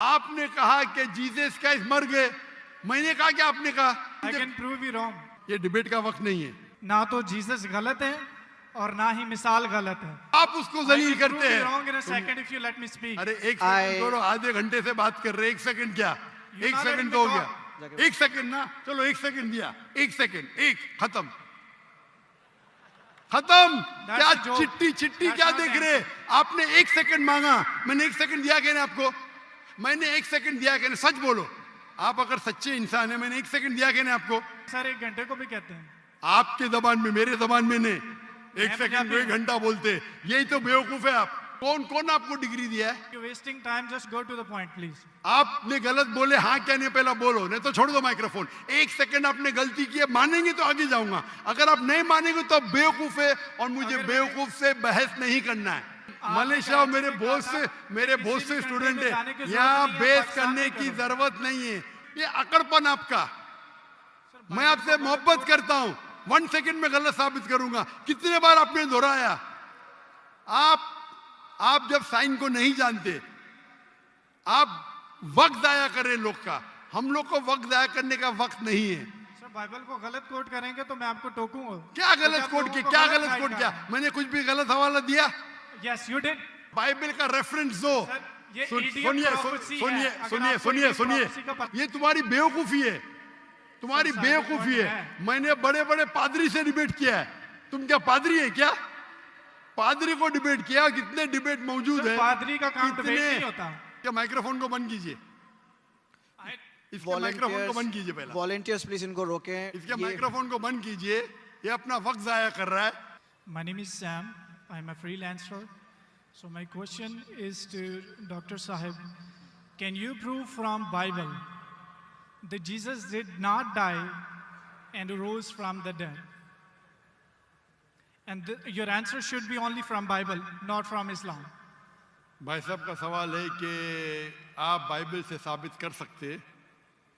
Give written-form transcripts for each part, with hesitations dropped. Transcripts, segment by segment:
आपने कहा कि जीसस क्राइस्ट मर गए, मैंने कहा कि आपने कहा। I can prove you wrong. ये डिबेट का वक्त नहीं है। ना तो जीसस गलत है और ना ही मिसाल गलत है। आप उसको जलील I can करते prove you हैं। wrong in a second if you let me speak. अरे एक सेकंड छोड़ो, आधे घंटे से बात कर रहे, एक सेकंड क्या, You're एक not सेकंड letting तो हो me गया, talk. एक सेकंड ना, चलो एक सेकंड दिया, एक सेकंड, एक खत्म खत्म। That's क्या a joke. चिट्टी चिट्टी That's क्या not देख the रहे? आपने एक सेकंड मांगा, मैंने एक सेकंड दिया क्या आपको? मैंने एक सेकंड दिया क्या? सच बोलो, आप अगर सच्चे इंसान है, मैंने एक सेकंड दिया क्या आपको? सर 1 घंटे को भी कहते हैं। आपके जबान में, मेरे जबान में नहीं। एक मैं सेकंड को पंजाबी 1 घंटा बोलते, यही तो बेवकूफ है आप। कौन कौन आपको डिग्री दिया है? You're wasting time. Just go to the point, please. आपने गलत बोले, हाँ क्या नहीं पहला बोलो, नहीं तो छोड़ दो माइक्रोफोन। 1 सेकंड आपने गलती की है, मानेंगे तो आगे जाऊंगा, अगर आप नहीं मानेंगे तो आप बेवकूफ है और मुझे बेवकूफ से बहस नहीं करना है। मलेशिया मेरे बहुत से स्टूडेंट है, यहाँ बहस करने की जरूरत नहीं है। ये अकड़पन आपका, मैं आपसे मोहब्बत करता हूं, 1 सेकंड में गलत साबित करूंगा। कितने बार आपने दोहराया? आप जब साइन को नहीं जानते, आप वक्त जाया कर रहे लोग का। हम लोग को वक्त जाया करने का वक्त नहीं है। सर बाइबल को गलत कोट करेंगे तो मैं आपको टोकूंगा। क्या गलत कोट किया? क्या गलत कोट किया? मैंने कुछ भी गलत हवाला दिया? Yes, you did. बाइबल का रेफरेंस दो। सर, ये सुनिए idiom prophecy सुनिए है। अगर सुनिए आपको सुनिए idiom सुनिए, prophecy का पता- ये तुम्हारी बेवकूफी है, तुम्हारी सर, बेवकूफी साइड है। मैंने बड़े बड़े पादरी से डिबेट किया है। तुम क्या पादरी है क्या? पादरी को डिबेट किया, कितने डिबेट मौजूद सर, है। पादरी का काम कितने- डिबेट नहीं होता। क्या माइक्रोफोन को बंद कीजिए, इसके माइक्रोफोन को बंद कीजिए पहला। वॉलंटियर्स प्लीज इनको रोकें। इसके माइक्रोफोन को बंद कीजिए, ये अपना वक्त जाया कर रहा है। My name is Sam. I'm a freelancer. So my question is to Dr. Sahib. Can you prove from Bible that Jesus did not die and rose from the dead? And your answer should be only from Bible, not from Islam. भाई साहब का सवाल है कि आप Bible से साबित कर सकते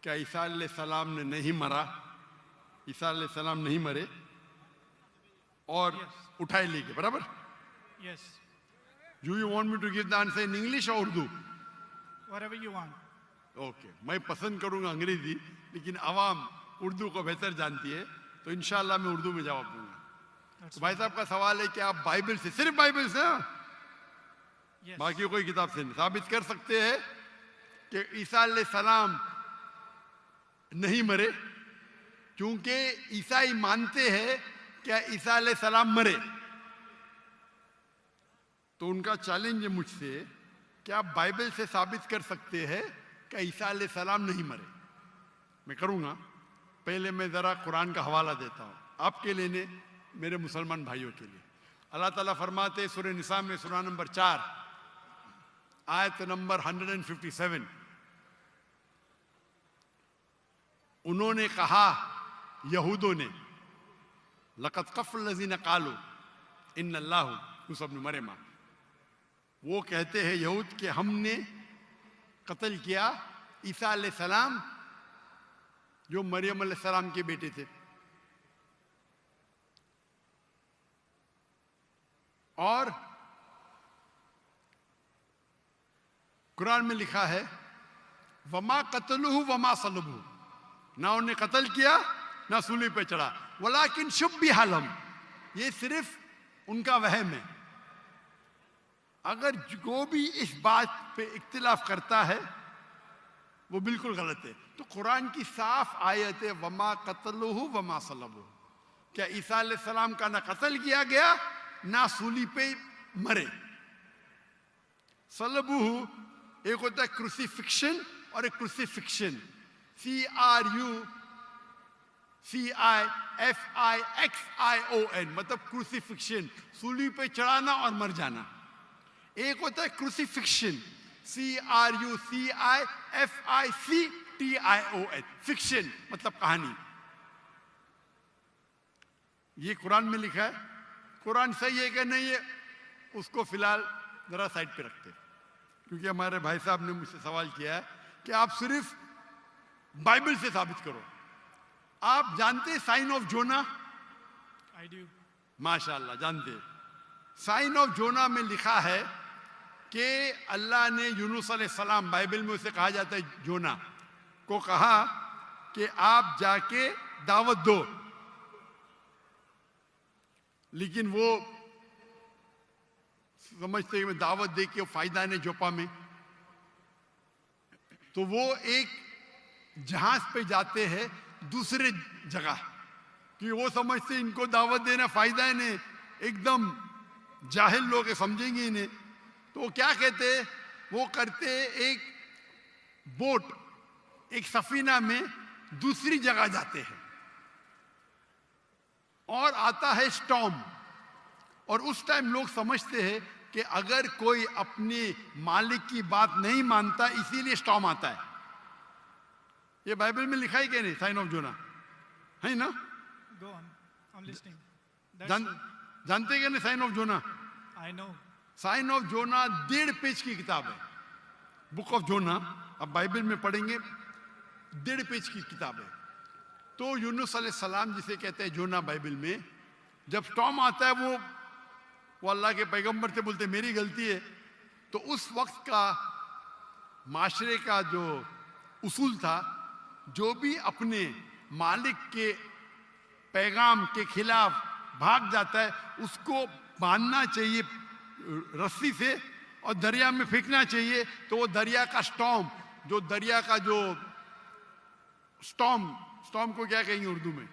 क्या ईसा अलैहिस्सलाम ने नहीं मरा, ईसा अलैहिस्सलाम नहीं मरे और उठाए ले गए, बराबर? Yes. Do you want me to give the answer in English or Urdu? Whatever you want. Okay, मैं पसंद करूंगा अंग्रेजी, लेकिन आवाम उर्दू को बेहतर जानती है, तो इंशाल्लाह मैं उर्दू में जवाब दूंगा। तो भाई साहब का सवाल है कि आप बाइबल से, सिर्फ बाइबल से, Yes. बाकी कोई किताब से नहीं साबित कर सकते हैं कि ईसा अलैहिस्सलाम नहीं मरे, क्योंकि ईसाई मानते हैं कि ईसा अलैहिस्सलाम मरे। तो उनका चैलेंज है मुझसे कि आप बाइबल से साबित कर सकते हैं कि ईसा अलैहिस्सलाम नहीं मरे। मैं करूंगा, पहले मैं जरा कुरान का हवाला देता हूं आपके लिए, मेरे मुसलमान भाइयों के लिए। अल्लाह ताला फरमाते सूरह निसा में, सूरह नंबर 4 आयत नंबर 157, उन्होंने कहा, यहूदों ने, लक़द कफ़ल लज़ीना क़ालू इन्नल्लाहु मूसा इब्न मरियम, वो कहते हैं यहूद कि हमने कत्ल किया ईसा अलैहिस्सलाम जो मरियम अलैहिस्सलाम के बेटे थे। और कुरान में लिखा है वमा कतलुहु वमा सलबुहु, ना उन्हें कत्ल किया ना सूली पे चढ़ा, वलाकिन शुब्बिह लहुम, ये सिर्फ उनका वहम है। अगर जो भी इस बात पे इख्तिलाफ करता है वो बिल्कुल गलत है। तो कुरान की साफ आयत है वमा कतलुहु वमा सलबुहु, क्या ईसा अलैहिस्सलाम का ना कत्ल किया गया ना सूली पे मरे। सलबुहु एक होता है क्रूसिफिक्शन और एक क्रूसिफिक्शन, CRUCIFIXION, मतलब क्रूसिफिक्शन, सूली पे चढ़ाना और मर जाना। एक होता है क्रूसिफिक्शन, CRUCIFICTION, फिक्शन मतलब कहानी। ये कुरान में लिखा है। कुरान सही है कि नहीं है उसको फिलहाल जरा साइड पे रखते, क्योंकि हमारे भाई साहब ने मुझसे सवाल किया है कि आप सिर्फ बाइबल से साबित करो। आप जानते sign of Jonah? I do. माशाल्लाह जानते। साइन ऑफ जोना में लिखा है कि अल्लाह ने यूनुस अलैहिस्सलाम, बाइबल में उसे कहा जाता है जोना को, कहा कि आप जाके दावत दो, लेकिन वो समझते हैं दावत दे के फायदा नहीं जोपा में, तो वो एक जहाज पे जाते हैं दूसरे जगह, कि वो समझते इनको दावत देना फायदा है नहीं, एकदम जाहिल लोग हैं, समझेंगे इन्हें। तो वो क्या कहते हैं, वो करते एक बोट, एक सफीना में दूसरी जगह जाते हैं, और आता है स्टॉर्म, और उस टाइम लोग समझते हैं कि अगर कोई अपने मालिक की बात नहीं मानता इसीलिए स्टॉर्म आता है। ये बाइबल में लिखा है कि नहीं, साइन ऑफ जोना है ना? Go on. I'm listening. That's जानते हैं कि नहीं sign of Jonah? I know. Sign of Jonah 1.5 page की किताब है, बुक ऑफ जोना। अब बाइबल में पढ़ेंगे, 1.5 पेज की किताब है। तो यूनुस अलैहिस्सलाम जिसे कहते हैं जोना, बाइबल में जब स्टॉर्म आता है, वो अल्लाह के पैगंबर से बोलते मेरी गलती है। तो उस वक्त का माशरे का जो उसूल था, जो भी अपने मालिक के पैगाम के खिलाफ भाग जाता है उसको बांधना चाहिए रस्सी से और दरिया में फेंकना चाहिए। तो वो दरिया का स्टॉर्म, जो दरिया का जो स्टॉर्म को क्या कहेंगे उर्दू में?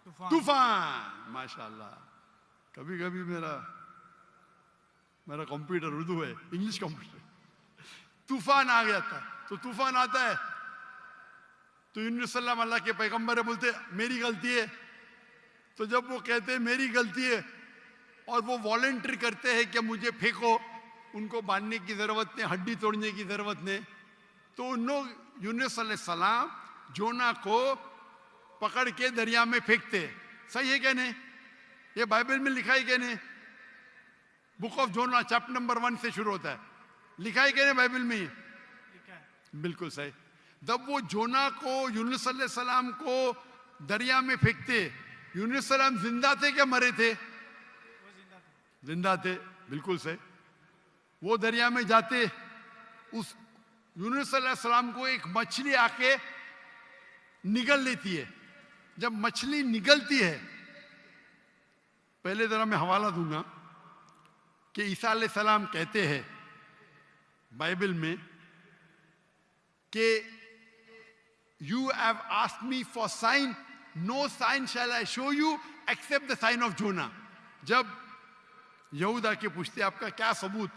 तूफान। माशाल्लाह, कभी कभी मेरा कंप्यूटर उर्दू है, इंग्लिश कंप्यूटर। तूफान आ गया था, तो तूफान आता है तो यूनुस सल्लम अल्लाह के पैगंबर बोलते मेरी गलती है। तो जब वो कहते हैं मेरी गलती है और वो वॉलंटियर करते हैं कि मुझे फेंको, उनको बांधने की जरूरत नहीं, हड्डी तोड़ने की जरूरत नहीं, तो उन लोग यूनुस अलैहिस्सलाम जोना को पकड़ के दरिया में फेंकते। सही है क्या नहीं? ये बाइबल में लिखा है क्या नहीं? Book of Jonah chapter number 1 से शुरू होता है, लिखा है क्या नहीं बाइबल में? बिल्कुल सही। जब वो जोना को, यूनुस अलैहिस्सलाम को दरिया में फेंकते, यूनुस सलाम जिंदा थे क्या मरे थे? जिंदा थे, बिल्कुल सही। वो दरिया में जाते, उस यूनुस अलैहिस्सलाम को एक मछली आके निगल लेती है। जब मछली निगलती है, पहले जरा मैं हवाला दूंगा कि ईसा अलैहिस्सलाम कहते हैं बाइबल में कि you have asked me for sign, no sign shall I show you except the sign of Jonah. जब यहूदा के पूछते आपका क्या सबूत,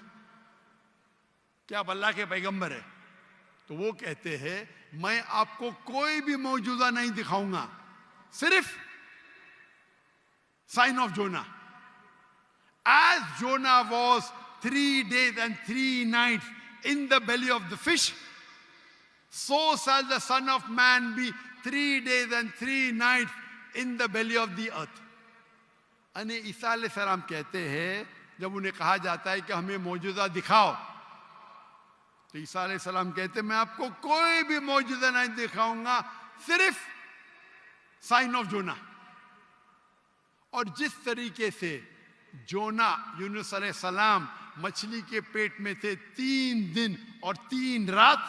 क्या आप अल्लाह के पैगंबर है, तो वो कहते हैं मैं आपको कोई भी मौजूदा नहीं दिखाऊंगा, सिर्फ sign of Jonah. As Jonah was 3 days and 3 nights in the belly of the fish, so shall the Son of Man be 3 days and 3 nights in the belly of the earth. अने ईसा अलैहिस्सलाम कहते हैं, जब उन्हें कहा जाता है कि हमें मौजूदा दिखाओ, तो ईसा अलैहिस्सलाम कहते हैं मैं आपको कोई भी मौजूदा नहीं दिखाऊंगा, सिर्फ साइन ऑफ जोना। और जिस तरीके से जोना यूनुस अलैहिस्सलाम मछली के पेट में थे 3 दिन और 3 रात,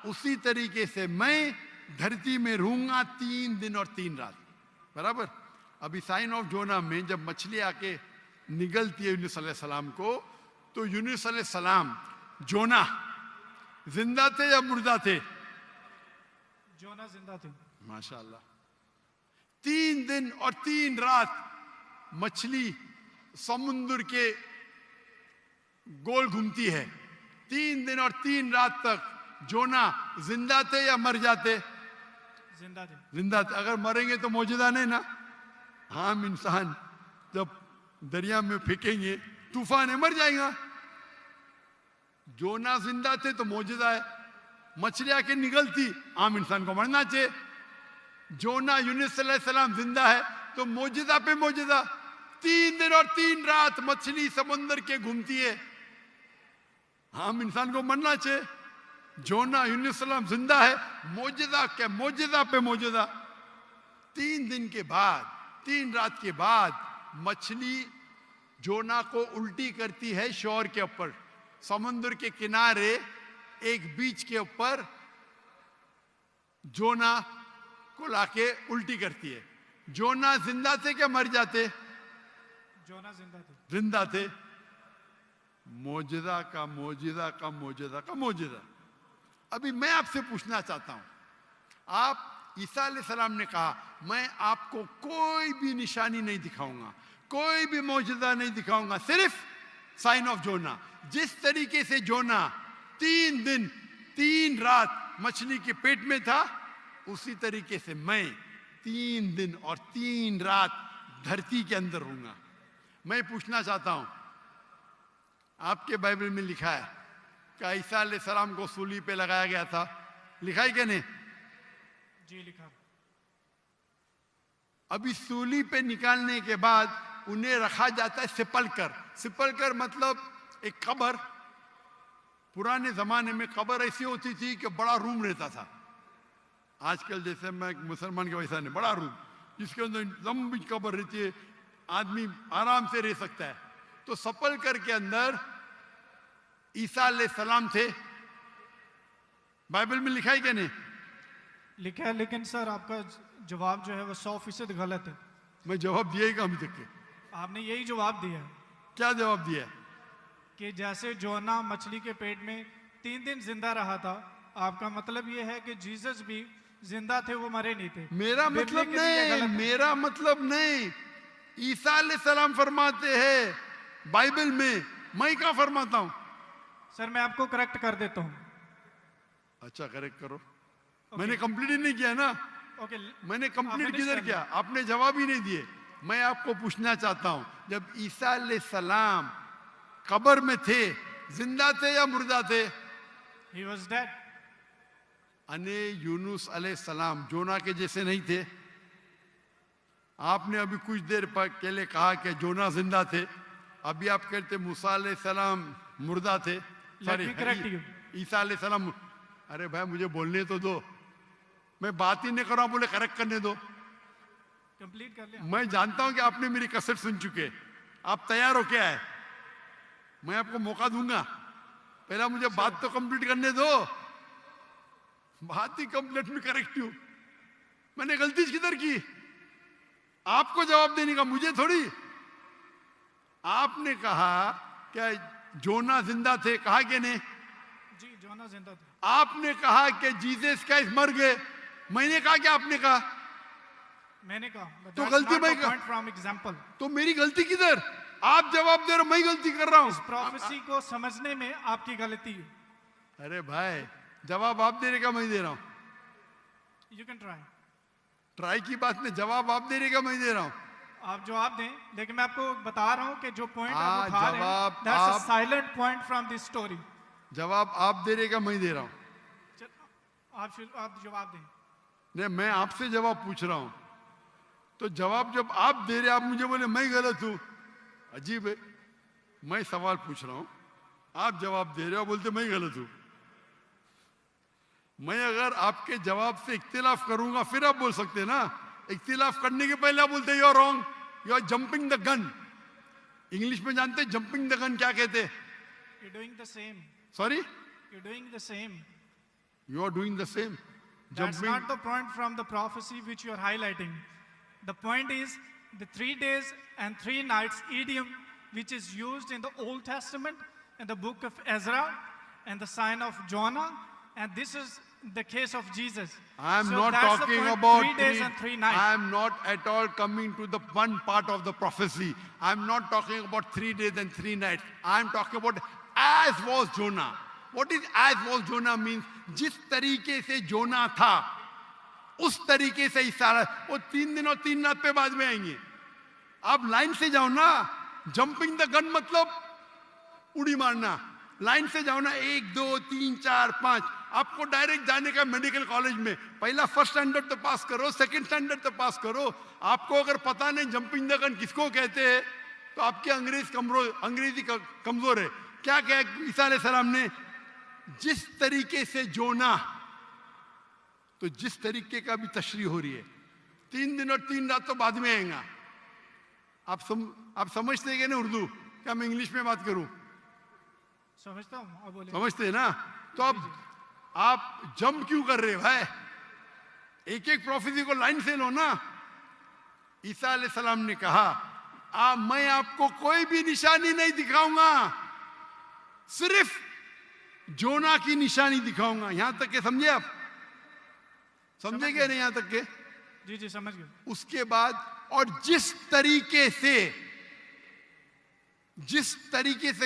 उसी तरीके से मैं धरती में रहूंगा 3 दिन और 3 रात। बराबर। अभी साइन ऑफ जोना में जब मछली आके निगलती है यूनुस अलैहिस्सलाम को, तो यूनुस अलैहिस्सलाम जोना जिंदा थे या मुर्दा थे? जोना जिंदा थे। माशाल्लाह। 3 दिन और 3 रात मछली समुद्र के गोल घूमती है। 3 दिन और 3 रात तक जोना जिंदा थे या मर जाते? जिंदा थे। जिंदा थे। अगर मरेंगे तो मौजूदा नहीं ना। हम इंसान जब दरिया में फेंकेंगे तूफान है, मर जाएगा। जोना जिंदा थे तो मौजूदा है। मछली आके निगलती, आम इंसान को मरना चाहिए। जोना यूनुस अलैहिस्सलाम जिंदा है तो मौजूदा पे मौजूदा। 3 दिन और 3 रात मछली समुद्र के घूमती है, आम इंसान को मरना चाहिए। जोना यूनुस अलैहिस्सलाम जिंदा है, मौजूदा के मौजूदा पे मौजूदा। 3 दिन के बाद, 3 रात के बाद मछली जोना को उल्टी करती है शोर के ऊपर, समुद्र के किनारे एक बीच के ऊपर जोना को लाके उल्टी करती है। जोना जिंदा थे क्या मर जाते? जोना जिंदा थे। जिंदा थे। मौजदा का मौजदा का मौजदा का मौजदा। अभी मैं आपसे पूछना चाहता हूं, आप ईसा अलैहिस्सलाम ने कहा मैं आपको कोई भी निशानी नहीं दिखाऊंगा, कोई भी मौजदा नहीं दिखाऊंगा, सिर्फ साइन ऑफ जोना। जिस तरीके से जोना 3 दिन 3 रात मछली के पेट में था, उसी तरीके से मैं 3 दिन और 3 रात धरती के अंदर रहूंगा। मैं पूछना चाहता हूं, आपके बाइबल में लिखा है कि ईसा अलैहिस्सलाम को सूली पे लगाया गया था, लिखा है क्या नहीं? जी लिखा। अभी सूली पे निकालने के बाद उन्हें रखा जाता है सिपलकर। सिपलकर मतलब एक कब्र। पुराने जमाने में कब्र ऐसी होती थी कि बड़ा रूम रहता था। आजकल जैसे मैं मुसलमान के वैसा नहीं, बड़ा रूम जिसके अंदर लंबी कब्र रहती है, आदमी आराम से रह सकता है। तो सपलकर के अंदर ईसा अलैहिस्सलाम थे। बाइबल में लिखा है क्या नहीं? लिखा है, लेकिन सर आपका जवाब जो है वो 100% गलत है। मैं जवाब दिया ही अभी तक के। आपने यही जवाब दिया है क्या जवाब दिया? कि जैसे जोना मछली के पेट में 3 दिन जिंदा रहा था, आपका मतलब ये है कि जीसस भी जिंदा थे, वो मरे नहीं थे। मेरा बिबली मतलब के लिए गलत नहीं, है। मेरा मतलब नहीं। ईसा अलैहिस्सलाम फरमाते हैं बाइबल में, मैं क्या फरमाता हूं? सर मैं आपको करेक्ट कर देता हूँ। अच्छा करेक्ट करो। मैंने कंप्लीट ही नहीं किया ना। ओके, मैंने कंप्लीट finish किधर कर किया? आपने जवाब ही नहीं दिए। मैं आपको पूछना चाहता हूं, जब ईसा अलैहिस्सलाम कब्र में थे, जिंदा थे या मुर्दा थे? He was dead. अने यूनुस अलैहिस्सलाम जोना के जैसे नहीं थे? आपने अभी कुछ देर पहले कहा कि जोना जिंदा थे, अभी आप कहते मूसा अलैहिस्सलाम मुर्दा थे। Sorry, correct you. ईसा अलैहिस्सलाम। अरे भाई मुझे बोलने तो दो, मैं बात ही नहीं कर रहा हूं, बोले करेक्ट करने दो। कंप्लीट कर लिया। मैं जानता हूं कि आपने मेरी कसर सुन चुके, आप तैयार हो क्या है? मैं आपको मौका दूंगा, पहला मुझे बात तो कंप्लीट करने दो। बात ही कंप्लीट में करेक्ट हूं। मैंने गलती किधर की? आपको जवाब देने का, मुझे थोड़ी। आपने कहा क्या जोना जिंदा थे, कहा कि नहीं? जी जोना जिंदा थे। आपने कहा कि जीसस क्राइस्ट मर गए, मैंने कहा कि आपने कहा? मैंने कहा तो गलती मैं पॉइंट फ्रॉम एग्जांपल। तो मेरी गलती किधर? आप जवाब दे रहे हो, मैं गलती कर रहा हूं। प्रोफेसी को समझने में आपकी गलती है। अरे भाई जवाब आप दे रहे का मैं दे रहा हूं? You can try. ट्राई की बात नहीं, जवाब आप दे रहे का मैं दे रहा हूं। आप जवाब दें, लेकिन मैं आपको बता रहा हूं कि जो पॉइंट हाँ, आप उठा रहे हैं, जवाब दैट्स अ आप- silent point from this story. जवाब आप दे रहे का मैं दे रहा हूं? आप जवाब दें। नहीं, मैं आपसे जवाब पूछ रहा हूं, तो जवाब जब आप दे रहे, आप मुझे बोले मैं गलत हूं। अजीब है। मैं सवाल पूछ रहा हूं, आप जवाब दे रहे हो, बोलते मैं गलत हूं। मैं अगर आपके जवाब से इख्तिलाफ करूंगा फिर आप बोल सकते हैं ना। इख्तिलाफ करने के पहले आप बोलते you are wrong, you are jumping the gun. English में जानते हैं जंपिंग द गन क्या कहते हैं? You doing the same. Sorry, you doing the same. You are doing the same. That's not the point from the prophecy which you are highlighting. The point is the 3 days and 3 nights idiom which is used in the Old Testament in the book of Ezra and the sign of Jonah, and this is the case of Jesus. I am So not that's the talking point, about 3 days and 3 nights. I am not at all coming to the one part of the prophecy. I am not talking about 3 days and 3 nights. I am talking about as was Jonah. What is as was Jonah means? जिस तरीके से जोना था उस तरीके से ईसा, वो 3 दिन और 3 रात पे बाद में आएंगे। आप लाइन से जाओ ना। जंपिंग द गन मतलब उड़ी मारना। लाइन से जाओ ना, 1 2 3 4 5। आपको डायरेक्ट जाने का मेडिकल कॉलेज में, पहला फर्स्ट स्टैंडर्ड तो पास करो, सेकंड स्टैंडर्ड तो पास करो। आपको अगर पता नहीं जंपिंग द गन किसको कहते हैं, तो आपकी अंग्रेजी कमजोर है। क्या कहा ईसा अलैहिस्सलाम ने? जिस तरीके से जोना, तो जिस तरीके का भी तशरीह हो रही है, 3 दिन और 3 रात तो बाद में आएगा। आप समझते हैं कि नहीं उर्दू? क्या मैं इंग्लिश में बात करूं? समझता हूँ, अब बोले। समझते हैं ना? तो अब आप जंप क्यों कर रहे हो भाई? एक एक प्रोफेसी को लाइन से लो ना। ईसा अलैहिस्सलाम ने कहा, मैं आपको कोई भी निशानी नहीं दिखाऊंगा, सिर्फ जोना की निशानी दिखाऊंगा। यहां तक के समझे आप? समझे क्या नहीं यहां तक के? जी जी समझ गए। उसके बाद और जिस तरीके से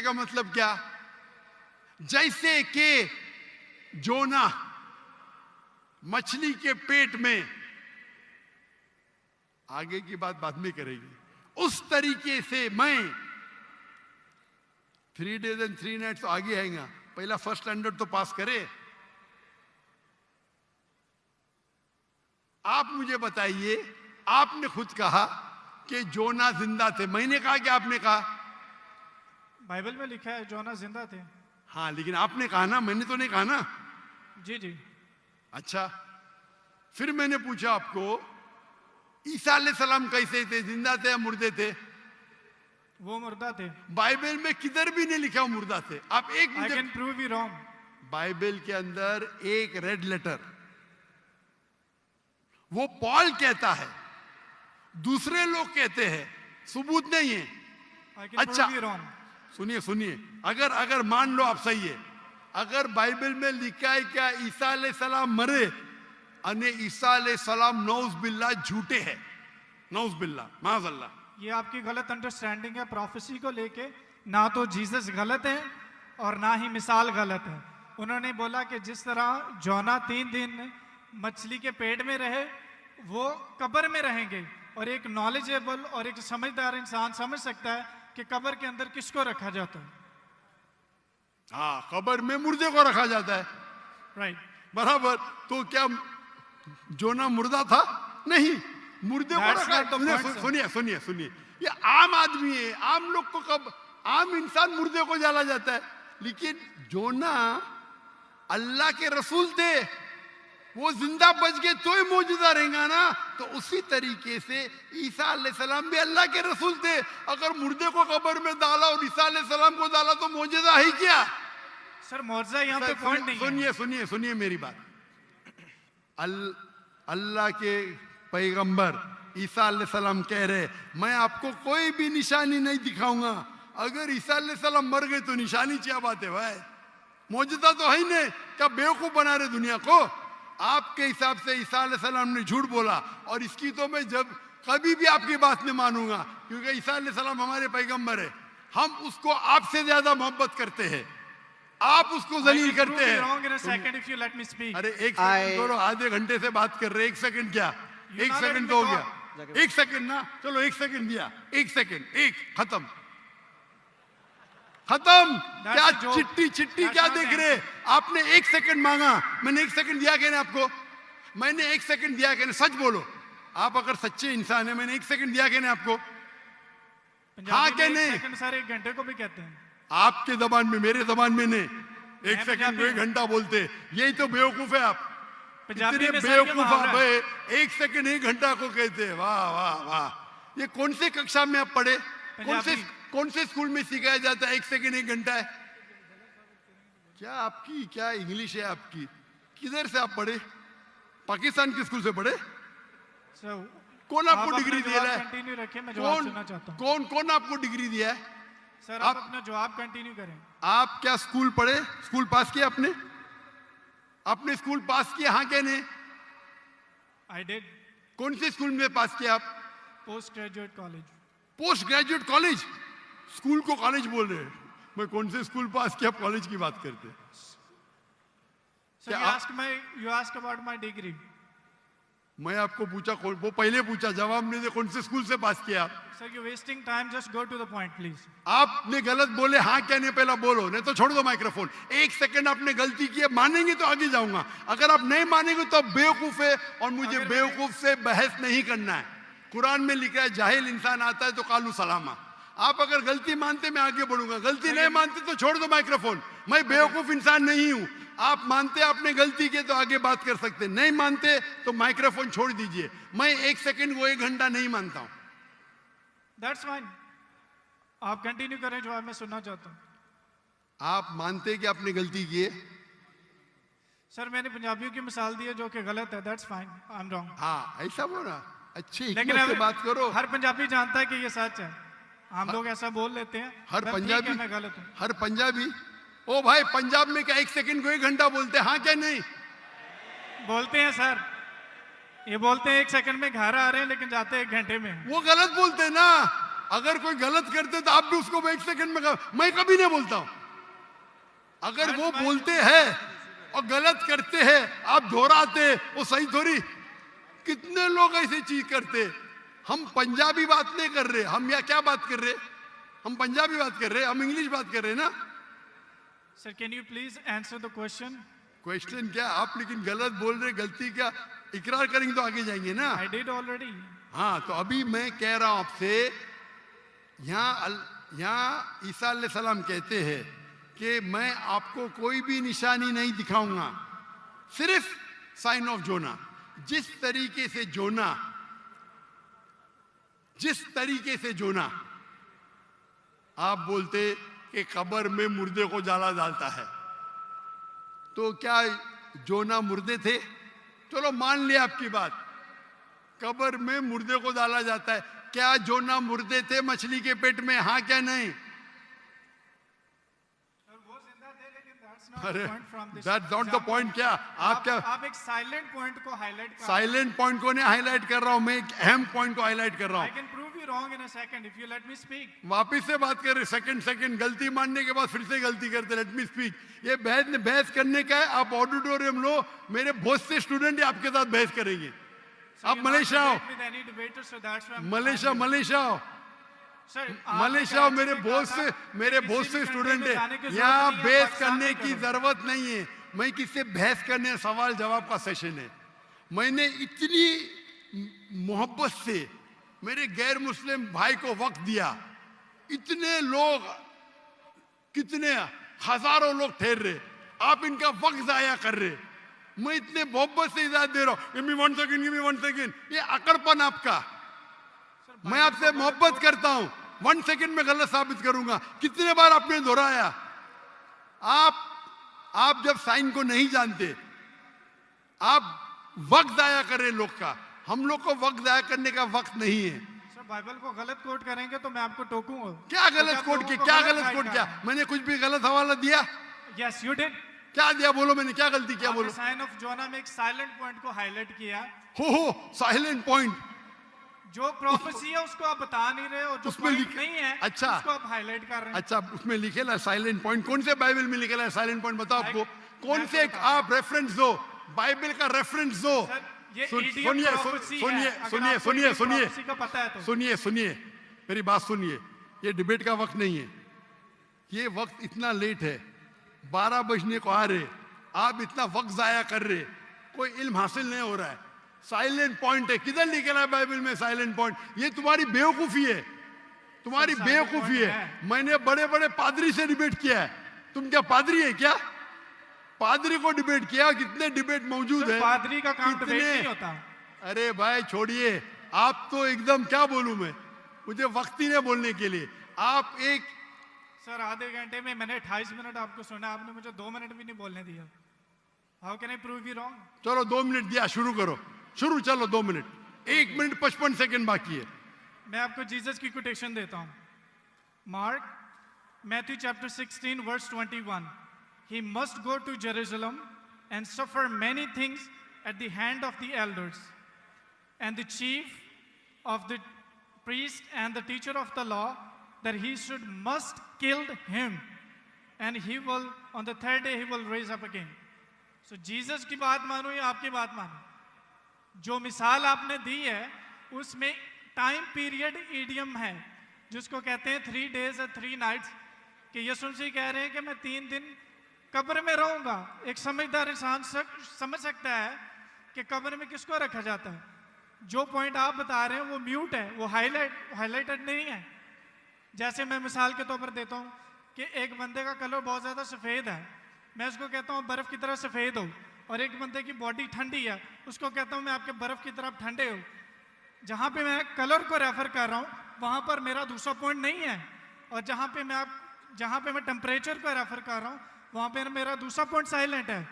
का मतलब क्या? जैसे कि जोना मछली के पेट में, आगे की बात बाद में करेगी, उस तरीके से मैं 3 days and 3 nights तो आगे आएगा, पहला फर्स्ट स्टैंडर्ड तो पास करे। आप मुझे बताइए, आपने खुद कहा कि जोना जिंदा थे, मैंने कहा कि आपने कहा? बाइबल में लिखा है जोना जिंदा थे। हाँ, लेकिन आपने कहा ना, मैंने तो नहीं कहा ना। जी जी। अच्छा, फिर मैंने पूछा आपको, ईसा अलैहिस्सलाम कैसे थे? जिंदा थे या मुर्दे थे? वो मुर्दा थे। बाइबल में किधर भी नहीं लिखा वो मुर्दा थे। आप एक आई मुझे can prove you wrong. Bible के अंदर एक रेड लेटर, वो पॉल कहता है, दूसरे लोग कहते हैं, सबूत नहीं है। आई कैन अच्छा, प्रूव यू रॉन्ग। सुनिए, अगर मान लो आप सही है, अगर बाइबल में लिखा है क्या ईसा अलैहिस्सलाम मरे, अने ईसा अलैहिस्सलाम नौज बिल्ला झूठे है, नौज बिल्ला माज़अल्लाह, ये आपकी गलत अंडरस्टैंडिंग है प्रोफेसी को लेके। ना तो जीसस गलत है और ना ही मिसाल गलत है। उन्होंने बोला कि जिस तरह जोना 3 दिन मछली के पेट में रहे, वो कब्र में रहेंगे। और एक नॉलेजेबल और एक समझदार इंसान समझ सकता है कि कब्र के अंदर किसको रखा जाता है। हाँ, कब्र में मुर्दे को रखा जाता है, राइट, बराबर। तो क्या जोना मुर्दा था? नहीं, मुर्दे को That's रखा। not the point, sir. सुनिए, ये आम आदमी है, आम लोग को कब आम इंसान मुर्दे को जला जाता है, लेकिन जोना अल्लाह के रसूल थे, वो जिंदा बच गए तो ही मौजूदा रहेगा ना। तो उसी तरीके से ईसा अलैहिस्सलाम भी अल्लाह के रसूल थे। अगर मुर्दे को कब्र में डाला और ईसा अलैहिस्सलाम को डाला तो मौजूदा है क्या? सर मौजूदा यहाँ पे पॉइंट नहीं है। सुनिए मेरी बात। अल्लाह के पैगंबर ईसा अलैहिस्सलाम कह रहे, मैं आपको कोई भी निशानी नहीं दिखाऊंगा। अगर ईसा अलैहिस्सलाम मर गए तो निशानी क्या बात है भाई? मौजूदा तो है ही नहीं। क्या बेवकूफ बना रहे दुनिया को? आपके हिसाब से ईसा अलैहिस्सलाम ने झूठ बोला, और इसकी तो मैं जब कभी भी आपकी बात नहीं मानूंगा, क्योंकि ईसा अलैहिस्सलाम हमारे पैगंबर है। हम उसको आपसे ज्यादा मोहब्बत करते हैं, आप उसको जलील करते हैं। अरे एक सेकंड करो, आधे घंटे से बात कर रहे, 1 सेकंड क्या? 1 सेकंड तो हो गया, 1 सेकंड ना, चलो 1 सेकंड दिया, 1 सेकंड, खत्म। क्या चिट्टी क्या देख रहे? आपने 1 सेकंड मांगा, मैंने 1 सेकंड दिया क्या? आपको मैंने 1 सेकंड दिया क्या? सच बोलो, आप अगर सच्चे इंसान है, मैंने 1 सेकंड दिया क्या आपको? हाँ क्या नहीं? सर 1 घंटे को भी कहते हैं आपके जबान में, मेरे जबान में नहीं। 1 सेकंड को 1 घंटा बोलते, यही तो बेवकूफ है आप। इतने बेवकूफ आप है, 1 सेकंड 1 घंटा को कहते हैं। वाह वाह वाह, ये कौन से कक्षा में आप पढ़े? कौन से स्कूल में सिखाया जाता है 1 सेकंड 1 घंटा है? क्या आपकी क्या इंग्लिश है आपकी? किधर से आप पढ़े? पाकिस्तान के स्कूल से पढ़े? कौन आपको डिग्री दिया है? कौन आपको डिग्री दिया है? सर आप अपना जवाब कंटिन्यू करें। आप क्या स्कूल पढ़े? स्कूल पास किया आपने? आपने स्कूल पास किया? हाँ क्या नहीं? I did. कौन से स्कूल में पास किया आप? Post graduate college. Post graduate college? School को कॉलेज बोल रहे हैं। मैं कौन से स्कूल पास किया, कॉलेज की बात करते? Sir you ask about my degree. मैं आपको पूछा, वो पहले पूछा, जवाब नहीं दे, कौन से स्कूल से पास किया आप? Sir you wasting time, just go to the point please. आपने गलत बोले, हाँ क्या नहीं पहला बोलो, नहीं तो छोड़ दो माइक्रोफोन। 1 सेकंड आपने गलती की है, मानेंगे तो आगे जाऊंगा, अगर आप नहीं मानेंगे तो बेवकूफ है, और मुझे बेवकूफ से बहस नहीं करना है। कुरान में लिखा है, जाहिल इंसान आता है तो कालू सलामा। आप अगर गलती मानते मैं आगे बढ़ूंगा, गलती नहीं मानते तो छोड़ दो माइक्रोफोन। मैं बेवकूफ इंसान नहीं हूं। आप मानते आपने गलती की तो आगे बात कर सकते, नहीं मानते तो माइक्रोफोन छोड़ दीजिए। मैं 1 सेकंड को 1 घंटा नहीं मानता हूं। दैट्स फाइन, आप कंटिन्यू करें, जो मैं सुनना चाहता हूं। आप मानते हैं कि आपने गलती की है? सर मैंने पंजाबियों की मिसाल दी है जो कि गलत है, that's fine, I am wrong. हाँ, ऐसा बोला। अच्छी लेकिन हिकमत से बात करो। हर पंजाबी जानता है कि ये सच है, हम लोग ऐसा बोल लेते हैं। हर बस ठीक पंजाबी, है, मैं गलत हूँ। हर पंजाबी, ओ भाई पंजाब में क्या 1 सेकंड को 1 घंटा बोलते हैं? हाँ क्या नहीं? बोलते हैं सर, ये बोलते हैं 1 सेकंड में घर आ रहे हैं लेकिन जाते हैं 1 घंटे में। वो गलत बोलते हैं ना। अगर कोई गलत करते तो आप भी उसको 1 सेकंड में मैं कभी नहीं बोलता हूं। अगर वो बोलते हैं और गलत करते हैं, आप दोहराते, वो सही थोड़ी। कितने लोग ऐसी चीज करते। हम पंजाबी बात नहीं कर रहे, हम यहाँ क्या बात कर रहे? हम पंजाबी बात कर रहे, हम इंग्लिश बात कर रहे ना। Sir can you please answer the question? Question क्या? आप लेकिन गलत बोल रहे, गलती क्या? इकरार करेंगे तो आगे जाएंगे ना। I did already. हाँ, तो अभी मैं कह रहा हूं आपसे, यहाँ ईसा अलैहिस्सलाम कहते हैं कि मैं आपको कोई भी निशानी नहीं दिखाऊंगा, सिर्फ साइन ऑफ जोना। जिस तरीके से जोना आप बोलते कि कब्र में मुर्दे को जाला डालता है, तो क्या जोना मुर्दे थे? चलो मान लिया आपकी बात, कब्र में मुर्दे को डाला जाता है। क्या जोना मुर्दे थे मछली के पेट में? हाँ क्या नहीं? अरे दैट्स नॉट द पॉइंट। क्या आप एक साइलेंट पॉइंट को हाईलाइट कर। साइलेंट पॉइंट को नहीं हाईलाइट कर रहा हूं, मैं एक अहम पॉइंट को हाईलाइट कर रहा आई हूं। Can prove you wrong in a second if you let me speak. वापिस से बात कर रहे, सेकंड गलती मानने के बाद फिर से गलती करते। Let me speak. ये बहस करने का है। आप ऑडिटोरियम लो, मेरे बहुत से स्टूडेंट आपके साथ बहस करेंगे। आप मलेशिया आओ, मलेशिया आओ, मेरे बहुत से स्टूडेंट है यहाँ। बहस करने की जरूरत नहीं है। मैं किससे बहस करने, सवाल जवाब का सेशन है। मैंने इतनी मोहब्बत से मेरे गैर मुस्लिम भाई को वक्त दिया। इतने लोग, कितने हजारों लोग ठहर रहे, आप इनका वक्त जाया कर रहे। मैं इतने मोहब्बत से इजाजत दे रहा हूं। Give me 1 second. ये अकड़पन आपका। मैं आपसे मोहब्बत करता हूं, 1 सेकंड में गलत साबित करूंगा। कितने बार आपने दोहराया। आप जब साइन को नहीं जानते, आप वक्त जाया कर रहे लोग का। हम लोग को वक्त जाया करने का वक्त नहीं है। सर बाइबल को गलत कोट करेंगे तो मैं आपको टोकूंगा। क्या गलत कोट किया? क्या गलत कोट किया? मैंने कुछ भी गलत हवाला दिया? Yes you did. क्या दिया? बोलो, मैंने क्या गलती किया? बोलो। साइन ऑफ जोना में एक साइलेंट पॉइंट को हाईलाइट किया। हो साइलेंट पॉइंट। जो प्रोफेसी है उसको आप बता नहीं रहे, और जो पॉइंट नहीं है अच्छा, उसको आप हाईलाइट कर रहे हैं। अच्छा, उसमें लिखेला साइलेंट पॉइंट। कौन से बाइबल में लिखेला साइलेंट पॉइंट? बताओ आपको कौन से। आप रेफरेंस दो, बाइबल का रेफरेंस दो। सुनिए, मेरी बात सुनिए। ये डिबेट का वक्त नहीं है। ये वक्त इतना लेट है, 12 बजने को आ रहे, आप इतना वक्त जाया कर रहे, कोई इल्म हासिल नहीं हो रहा है। साइलेंट पॉइंट है, किधर लिखा है बाइबल में साइलेंट पॉइंट? ये तुम्हारी बेवकूफी है, तुम्हारी बेवकूफी है। मैंने बड़े बड़े पादरी से डिबेट किया है। तुम क्या पादरी है क्या? पादरी को डिबेट किया। कितने डिबेट मौजूद है। पादरी का काम डिबेट नहीं होता। अरे भाई छोड़िए, आप तो एकदम, क्या बोलूं मैं, मुझे वक्त ही नहीं बोलने के लिए। आप एक सर आधे घंटे में मैंने 28 मिनट आपको सुना, आपने मुझे 2 मिनट भी नहीं बोलने दिया। How can I prove you wrong? चलो 2 मिनट दिया, शुरू करो। शुरू, चलो 2 मिनट। 1 मिनट 55 सेकंड बाकी है। मैं आपको जीसस की कोटेशन देता हूं। Mark, Matthew chapter 16 verse 21। He must go to Jerusalem and suffer many things at the hand of the elders and the chief of the priest and the teacher of the law, that he must kill him, and he will on the 3rd day he will raise up again. So Jesus की बात मानो या आपकी बात मानो, जो मिसाल आपने दी है उसमें टाइम पीरियड ईडियम है जिसको कहते हैं 3 days and 3 nights, कि यीशु मसीह कह रहे हैं कि मैं 3 दिन कब्र में रहूंगा। एक समझदार इंसान समझ सकता है कि कब्र में किसको रखा जाता है। जो पॉइंट आप बता रहे हैं वो म्यूट है, वो हाईलाइटेड नहीं है। जैसे मैं मिसाल के तौर पर देता हूँ कि एक बंदे का कलर बहुत ज़्यादा सफ़ेद है, मैं उसको कहता हूँ बर्फ़ की तरह सफ़ेद हो, और एक बंदे की बॉडी ठंडी है, उसको कहता हूँ मैं आपके बर्फ़ की तरफ ठंडे हो। जहाँ पे मैं कलर को रेफर कर रहा हूँ वहाँ पर मेरा दूसरा पॉइंट नहीं है, और जहाँ पे मैं आप जहाँ पे मैं टेम्परेचर पे रेफर कर रहा हूँ, वहाँ पे मेरा दूसरा पॉइंट साइलेंट है।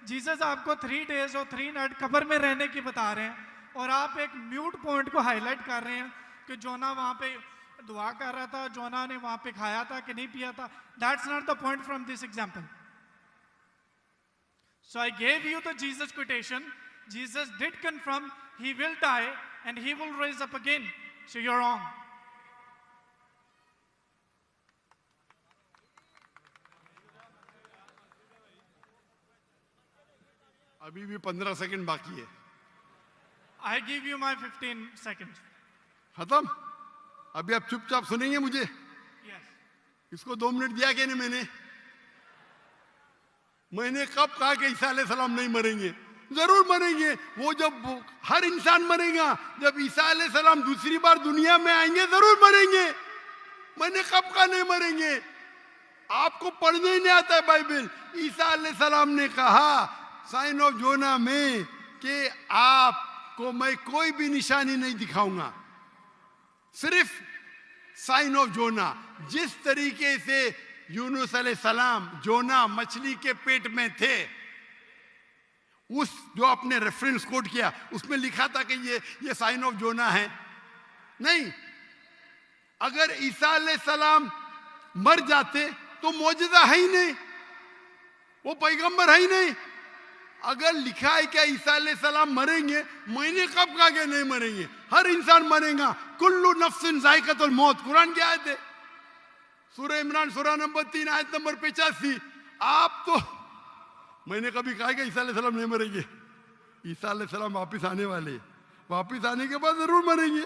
जीसस आपको 3 days और 3 night कब्र में रहने की बता रहे हैं, और आप एक म्यूट पॉइंट को हाईलाइट कर रहे हैं कि जोना वहाँ पे दुआ कर रहा था, जोना ने वहाँ पे खाया था कि नहीं पिया था। That's not the point from this example. So I gave you the Jesus quotation. Jesus did confirm he will die and he will rise up again. So you're wrong. अभी भी 15 सेकंड बाकी है। I give you my 15 seconds. खत्म? अभी आप चुपचाप सुनेंगे मुझे? Yes. इसको 2 मिनट दिया क्या नहीं मैंने कब कहा कि ईसा अलैहिस्सलाम नहीं मरेंगे? जरूर मरेंगे। वो जब हर इंसान मरेगा, जब ईसा अलैहिस्सलाम दूसरी बार दुनिया में आएंगे जरूर मरेंगे। मैंने कब कहा नहीं मरेंगे? आपको पढ़ने ही नहीं आता है बाइबल। ईसा अलैहिस्सलाम ने कहा साइन ऑफ जोना में कि आपको मैं कोई भी निशानी नहीं दिखाऊंगा, सिर्फ साइन ऑफ जोना। जिस तरीके से यूनुस अलैहिस्सलाम जोना मछली के पेट में थे, उस जो आपने रेफरेंस कोट किया उसमें लिखा था कि ये साइन ऑफ जोना है। नहीं, अगर ईसा अलैहिस्सलाम मर जाते तो मौजूदा है ही नहीं, वो पैगंबर है ही नहीं। अगर लिखा है क्या ईसा अलैहिस्सलाम मरेंगे, मैंने कब कहा कि नहीं मरेंगे? हर इंसान मरेगा। कुल्लु नफ्सिन जायकातुल मौत, कुरान की आयत है, सूरह इमरान सूरह नंबर 3 आयत नंबर 85। आप तो, मैंने कभी कहा कि ईसा अलैहिस्सलाम नहीं मरेंगे? ईसा अलैहिस्सलाम वापिस आने वाले, वापिस आने के बाद जरूर मरेंगे।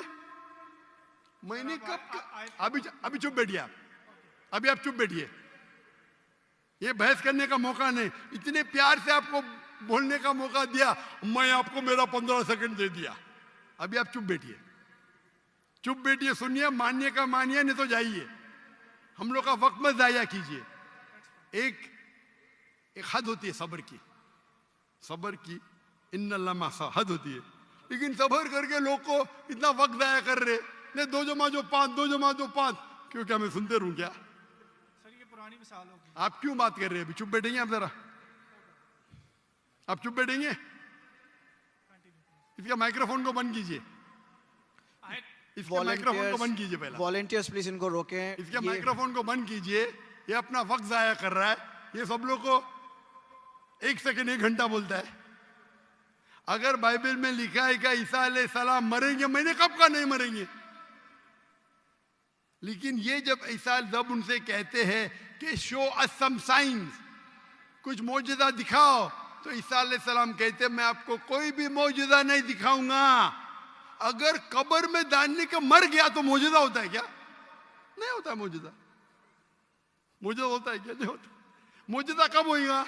मैंने कब? अभी चुप बैठिए आप, अभी आप चुप बैठिए। ये बहस करने का मौका नहीं, इतने प्यार से आपको बोलने का मौका दिया, मैं आपको मेरा 15 सेकंड दे दिया। अभी आप चुप बैठिए, चुप बैठिए, सुनिए, मानिए का मानिए, नहीं तो जाइए। हम लोग का वक्त मत जाया कीजिए। एक हद होती है सब्र की, सब्र की इन्नल्लाह मासा हद होती है। लेकिन सब्र करके लोग को इतना वक्त जाया कर रहे, नहीं 2 जमा जो 5, 2 जमा जो 5, क्यों? क्या मैं सुनते रहूं क्या? सर ये पुरानी मिसाल होगी। आप क्यों बात कर रहे हैं? अभी चुप बैठेंगे आप जरा, आप चुप बैठेंगे? इसका माइक्रोफोन को बंद कीजिए, इसके माइक्रोफोन को बंद कीजिए पहले। वॉलंटियर्स प्लीज इनको रोकें। इसके माइक्रोफोन को बंद कीजिए, ये अपना वक्त जाया कर रहा है। ये सब लोग को 1 सेकंड 1 घंटा बोलता है। अगर बाइबल में लिखा है कि ईसा अलैहिस्सलाम मरेंगे, मैंने कब कहा नहीं मरेंगे? लेकिन ये जब उनसे कहते हैं कि शो अस सम साइंस, कुछ मौजूदा दिखाओ, तो ईसा अलैहिस्सलाम कहते मैं आपको कोई भी मौजूदा नहीं दिखाऊंगा। अगर कब्र में डालने का मर गया तो मौजूदा होता है क्या? नहीं होता मौजूदा। मौजूदा होता है क्या? नहीं होता। मौजूदा कब होगा?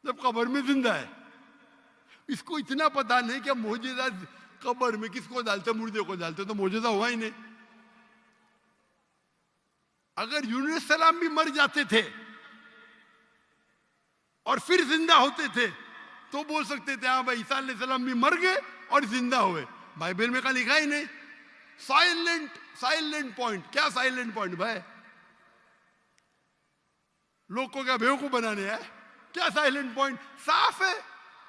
जब कब्र में जिंदा है। इसको इतना पता नहीं कि मौजूदा कब्र में किसको डालते, मुर्दे को डालते, तो मौजूदा हुआ ही नहीं। अगर यूनुस सलाम भी मर जाते थे और फिर जिंदा होते थे तो बोल सकते थे हाँ भाई ईसा अलैहिस्सलाम भी मर गए और जिंदा हुए। बाइबल में का लिखा ही नहीं। Silent point. क्या साइलेंट पॉइंट भाई? लोग को क्या बेवकूफ बनाने है? क्या साइलेंट पॉइंट? साफ है,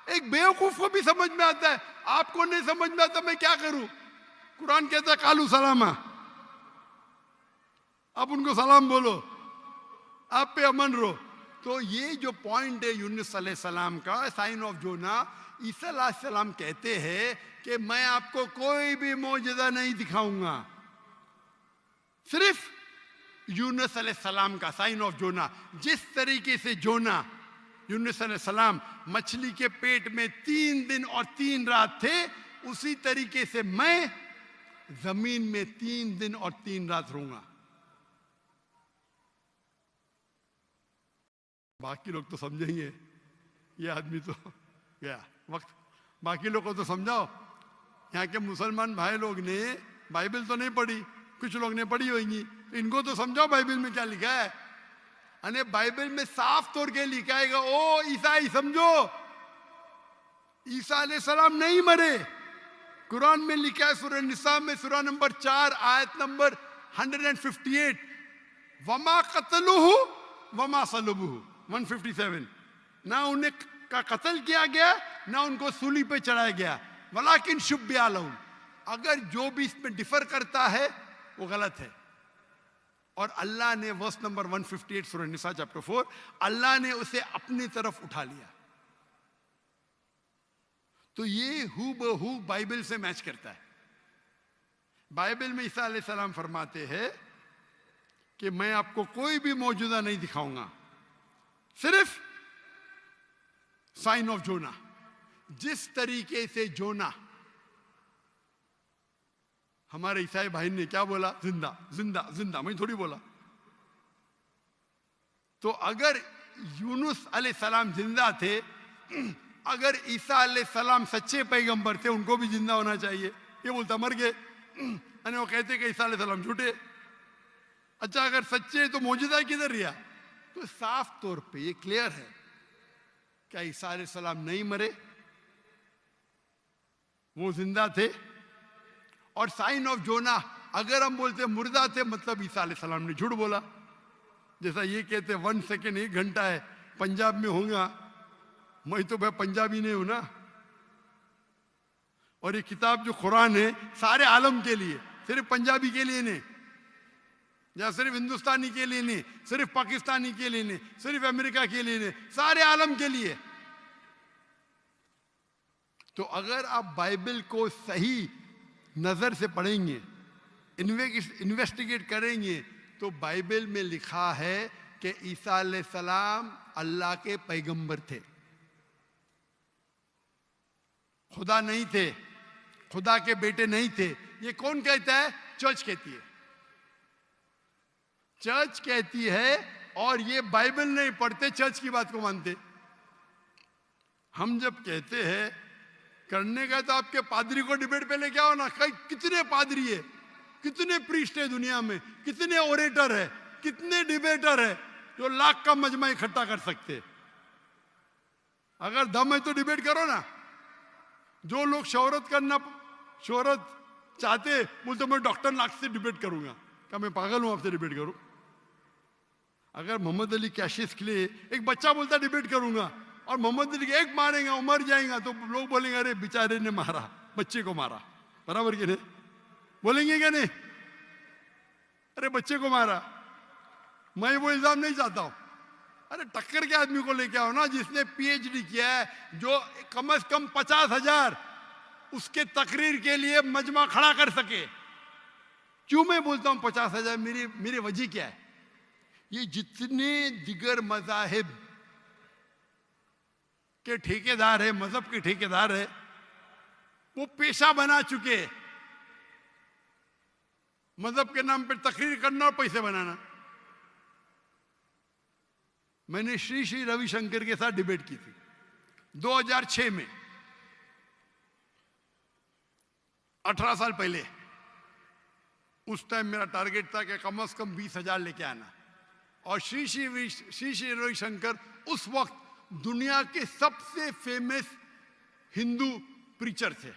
एक बेवकूफ को भी समझ में आता है, आपको नहीं समझ में आता, मैं क्या करूं? कुरान कहता है कालू सलामा, आप उनको सलाम बोलो, आप पे अमन रहो। तो ये जो पॉइंट है यूनुस अलैहिस्सलाम का, साइन ऑफ जोना, ईसा अलैहिस्सलाम कहते हैं कि मैं आपको कोई भी मौजूदा नहीं दिखाऊंगा, सिर्फ यूनुस अलैहिस्सलाम का साइन ऑफ जोना। जिस तरीके से जोना यूनुस अलैहिस्सलाम मछली के पेट में 3 दिन और 3 रात थे, उसी तरीके से मैं जमीन में 3 दिन और 3 रात रहूंगा। बाकी लोग तो समझेंगे, ये आदमी तो गया वक्त। बाकी लोग को तो समझाओ। यहाँ के मुसलमान भाई लोग ने बाइबल तो नहीं पढ़ी, कुछ लोग ने पढ़ी होगी, तो इनको तो समझाओ बाइबल में क्या लिखा है। अने बाइबल में साफ तौर के लिखा है, ओ ईसाई समझो, ईसा अलैहिस्सलाम नहीं मरे। कुरान में लिखा है सूरह निसा में सूरह नंबर 4 आयत नंबर 158, वमा कतलुहु वमा सलुबुहु 157। ना उन्हें का कत्ल किया गया, ना उनको सूली पे चढ़ाया गया, वलाकिन शुब्बिया लहुम। अगर जो भी इसमें डिफर करता है वो गलत है। और अल्लाह ने वर्स नंबर 158 सूरह निसा चैप्टर 4, अल्लाह ने उसे अपनी तरफ उठा लिया। तो ये हूबहू बाइबल से मैच करता है। बाइबल में ईसा अलैहिस्सलाम फरमाते हैं कि मैं आपको कोई भी मौजूदा नहीं दिखाऊंगा, सिर्फ साइन ऑफ जोना। जिस तरीके से जोना, हमारे ईसाई भाई ने क्या बोला, जिंदा जिंदा जिंदा, मैं थोड़ी बोला। तो अगर यूनुस अलैहिस्सलाम जिंदा थे, अगर ईसा अलैहिस्सलाम सच्चे पैगंबर थे, उनको भी जिंदा होना चाहिए। ये बोलता मर गए, यानी वो कहते कि ईसा अलैहिस्सलाम झूठे। अच्छा, अगर सच्चे तो मौजूदा किधर रिया? तो साफ तौर पे ये क्लियर है, क्या ईसा अलैहिस्सलाम नहीं मरे, वो जिंदा थे। और साइन ऑफ जोना, अगर हम बोलते मुर्दा थे, मतलब ईसा अलैहिस्सलाम ने झूठ बोला। जैसा ये कहते 1 सेकेंड 1 घंटा है, पंजाब में होगा, मैं तो भाई पंजाबी नहीं हूं ना। और ये किताब जो कुरान है सारे आलम के लिए, सिर्फ पंजाबी के लिए नहीं, या सिर्फ हिंदुस्तानी के लिए नहीं, सिर्फ पाकिस्तानी के लिए नहीं, सिर्फ अमेरिका के लिए नहीं, सारे आलम के लिए। तो अगर आप बाइबल को सही नजर से पढ़ेंगे, इन्वेस्टिगेट करेंगे, तो बाइबल में लिखा है कि ईसा अलैहिस्सलाम अल्लाह के पैगंबर थे, खुदा नहीं थे, खुदा के बेटे नहीं थे। ये कौन कहता है? चर्च कहती है। चर्च कहती है, और ये बाइबल नहीं पढ़ते, चर्च की बात को मानते। हम जब कहते हैं करने का, तो आपके पादरी को डिबेट पे लेके आओ ना। कितने पादरी है, कितने प्रीस्ट है दुनिया में, कितने ओरेटर है, कितने डिबेटर है जो लाख का मजमा इकट्ठा कर सकते। अगर दम है तो डिबेट करो ना। जो लोग शोहरत चाहते, बोलते मैं डॉक्टर नाग से डिबेट करूंगा। क्या मैं पागल हूं आपसे डिबेट करूं? अगर मोहम्मद अली कैशिस के लिए एक बच्चा बोलता डिबेट करूंगा, और मोहम्मद अली एक मारेगा, मर जाएगा, तो लोग बोलेंगे अरे बेचारे ने मारा, बच्चे को मारा। बराबर कि नहीं? बोलेंगे क्या नहीं? अरे बच्चे को मारा। मैं वो इल्जाम नहीं चाहता हूं। अरे टक्कर के आदमी को लेके आओ ना, जिसने पीएचडी किया है, जो कम से कम 50,000 उसके तकरीर के लिए मजमा खड़ा कर सके। क्यों मैं बोलता हूं 50,000? मेरी वजह क्या है? ये जितने दिगर मजाहिब के ठेकेदार है, मजहब के ठेकेदार है, वो पेशा बना चुके, मजहब के नाम पर तकरीर करना और पैसे बनाना। मैंने श्री श्री रविशंकर के साथ डिबेट की थी 2006 में, 18 साल पहले। उस टाइम मेरा टारगेट था कि कम से कम 20,000 लेके आना। और श्री श्री रविशंकर उस वक्त दुनिया के सबसे फेमस हिंदू प्रीचर थे।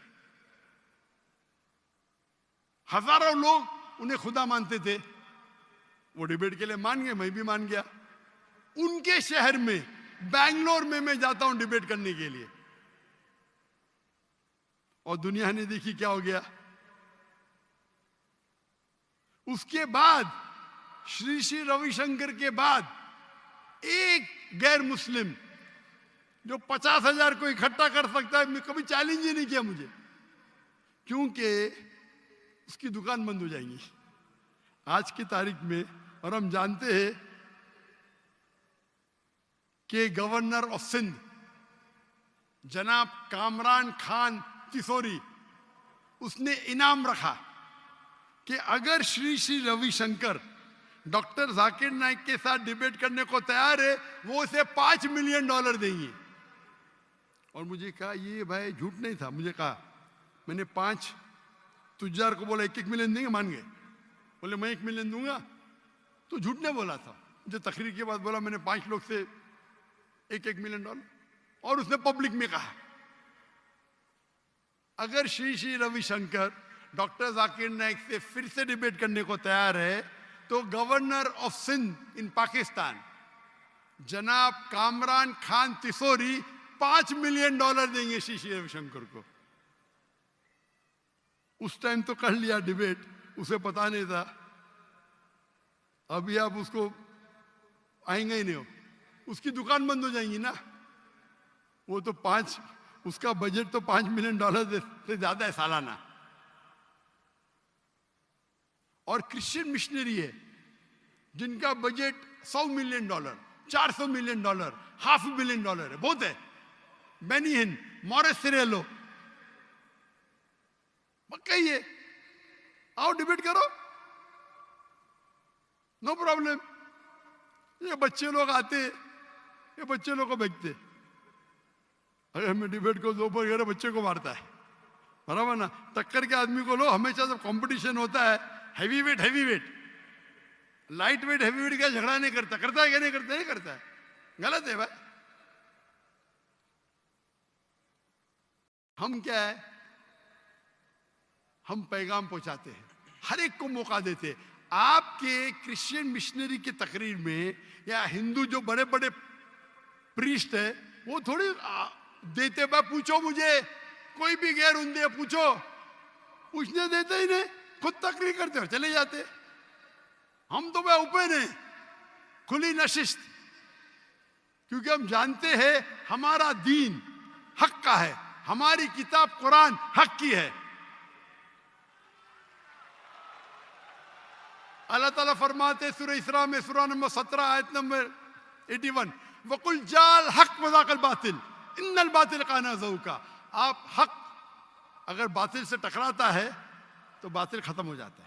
हजारों लोग उन्हें खुदा मानते थे। वो डिबेट के लिए मान गए, मैं भी मान गया। उनके शहर में, बैंगलोर में मैं जाता हूं डिबेट करने के लिए, और दुनिया ने देखी क्या हो गया। उसके बाद श्री श्री रविशंकर के बाद एक गैर मुस्लिम जो 50,000 को इकट्ठा कर सकता है, मैं कभी चैलेंज ही नहीं किया मुझे, क्योंकि उसकी दुकान बंद हो जाएंगी आज की तारीख में। और हम जानते हैं कि गवर्नर ऑफ सिंध जनाब कामरान खान तिसोरी, उसने इनाम रखा कि अगर श्री श्री रविशंकर डॉक्टर जाकिर नाइक के साथ डिबेट करने को तैयार है, वो उसे $5 मिलियन देंगे। और मुझे कहा ये भाई झूठ नहीं था। मुझे कहा, मैंने 5 तुजार को बोला 1-1 मिलियन देंगे, मान गए। बोले मैं 1 मिलियन दूंगा, तो झूठ नहीं बोला था। मुझे तकरीर के बाद बोला मैंने 5 लोग से 1-1 मिलियन डॉलर। और उसने पब्लिक में कहा अगर श्री श्री रविशंकर डॉक्टर जाकिर नाइक से फिर से डिबेट करने को तैयार है, तो गवर्नर ऑफ सिंध इन पाकिस्तान जनाब कामरान खान तिसोरी $5 मिलियन देंगे श्री श्री रविशंकर को। उस टाइम तो कर लिया डिबेट, उसे पता नहीं था। अभी आप उसको आएंगे ही नहीं हो, उसकी दुकान बंद हो जाएंगी ना। वो तो उसका बजट तो $5 मिलियन से ज्यादा है सालाना। और क्रिश्चियन मिशनरी है जिनका बजट $100 मिलियन, $400 मिलियन, $500 मिलियन है, बहुत है। बेनिहिन, मॉरिस सिरेलो, कहिए, आओ डिबेट करो, नो प्रॉब्लम। ये बच्चे लोग आते, ये बच्चे लोग को बेचते। अरे मैं डिबेट को दो पर बच्चे को मारता है, बराबर ना। टक्कर के आदमी को लो। हमेशा जब कंपटीशन होता है heavy weight, light weight heavy weight का झगड़ा नहीं करता। करता है क्या? नहीं करता, नहीं करता है, गलत है भाई। हम क्या है, हम पैगाम पहुंचाते हैं, हर एक को मौका देते हैं। आपके क्रिश्चियन मिशनरी की तकरीर में या हिंदू जो बड़े बड़े प्रीस्ट है वो थोड़ी देते। भाई पूछो मुझे, कोई भी गैर हिंदू है पूछो, पूछने देते ही नहीं, खुद तकरीर करते हो चले जाते। हम तो भाई ओपन है, खुली नशिस्त, क्योंकि हम जानते हैं हमारा दीन हक का है, हमारी किताब कुरान हक की है। अल्लाह ताला फरमाते सूरह इसरा में, सूरह नंबर 17 आयत नंबर 81, वकुल जाल हक वज़ाकल बातिल इन्नल बातिल काना ज़हूका। आप हक अगर बातिल से टकराता है तो बातिल खत्म हो जाता है।